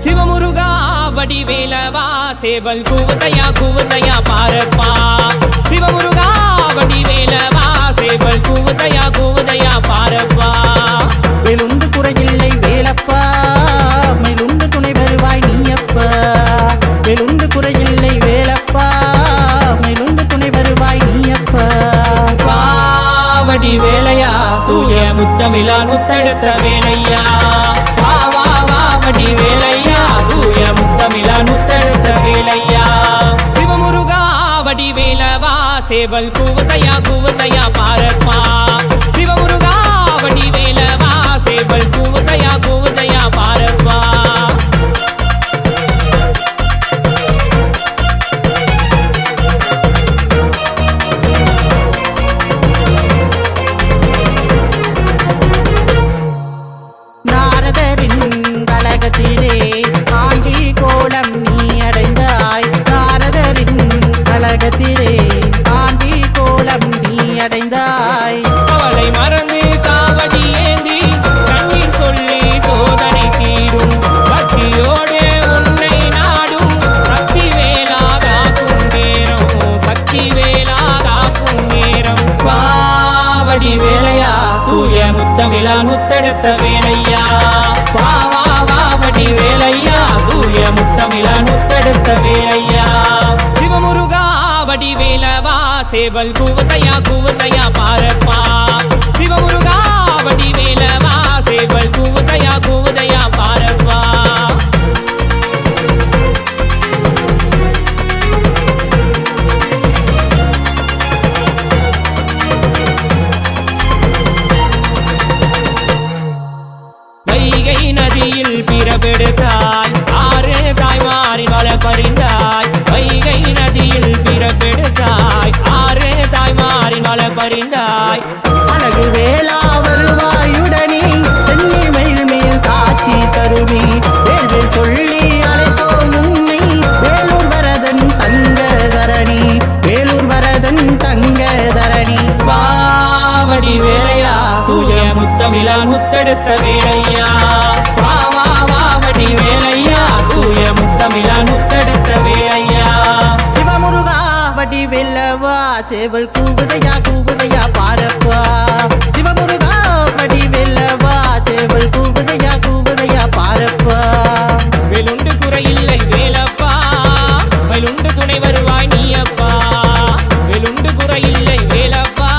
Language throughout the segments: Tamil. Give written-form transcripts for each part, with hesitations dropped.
சிவமுருகா வடிவேலவா சேவல் கூவதையா பாரப்பா சிவமுருகா வடிவேலவா சேவல் கூவதையா பாரப்பா வெளுந்து குறையில்லை வேலப்பா மேலுண்டு துணை வருவாய் நீயப்பா வெளுந்து குறையில்லை வேலப்பா மேலுண்டு துணை வருவாய் நீயப்பா வடிவேலையா தூய முத்தமிழா முத்தெடுத்த வேலையா வடிவேலையா தூய முத்தமிழா முத்தெடுத்த வேலையா சிவமுருகா வடிவேலவா சேவல் கூவதையா பாரப்பா சிவமுருகா வடிவேலவா சேவல் கூவதையா பாரப்பா நாரதரின் கலகத்திலே ஆண்டி கோலம் நீ அடைந்தாய் நாரதரின் கலகத்திலே ஆண்டி கோலம் நீ அடைந்தாய் அவளை மறந்து காவடி ஏந்தி கண்ணீர் சொல்லி சோதனை தீரும் பக்தியோடு உன்னை நாடும் சக்தி வேலாகாக்கும் நேரம் பாவடி வேலையா தூய முத்தமிழா முத்தெடுத்த வேலையா பாவடி வேலையா தூய முத்தமிழா முத்தெடுத்த வேலையா சிவமுருகா வடிவேலவா சேவல் கூவதையா பாரப்பா சிவமுருகா வடிவேலவா சேவல் கூவதையா பாரப்பா வைகை நதியில் பிறப்பெடுத்தாய் ஆறு தாய்மாரின் வள பறிந்தாய் வைகை நதியில் பிறப்பெடுத்தாய் ஆறு தாய்மாரின் வள பறிந்தாய் அழகு வேளா வருவாயுடனே சென்னி மயில் மேல் காட்சி தருவி வேள்வில் சொல்லி அழைத்தோம் உன்னை வேலூர் வரதன் தங்க தரணி பாவடி வேலையா தூய முத்தமிழா முத்தெடுத்த வேலையா பாவடி வேலையா தூய முத்தமிழா முத்தெடுத்த வேலையா சிவமுருகா வடிவேலவா சேவல் கூவதையா பாரப்பா சிவமுருகா வடிவேலவா சேவல் கூவதையா பாரப்பா வெளுண்டு குறையில்லை வேலப்பா மயிலுண்டு துணை வருவாய் நீயப்பா வெளுண்டு குறையில்லை வேலப்பா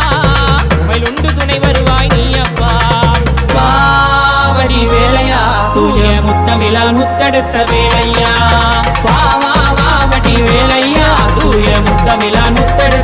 மயிலுண்டு துணை வருவாய் நீயப்பா பாவடி வேலையா தூய முத்தமிழா முத்தெடுத்த வேலையா பாவடி வேலையா தூய முத்தமிழா முத்தெடுத்த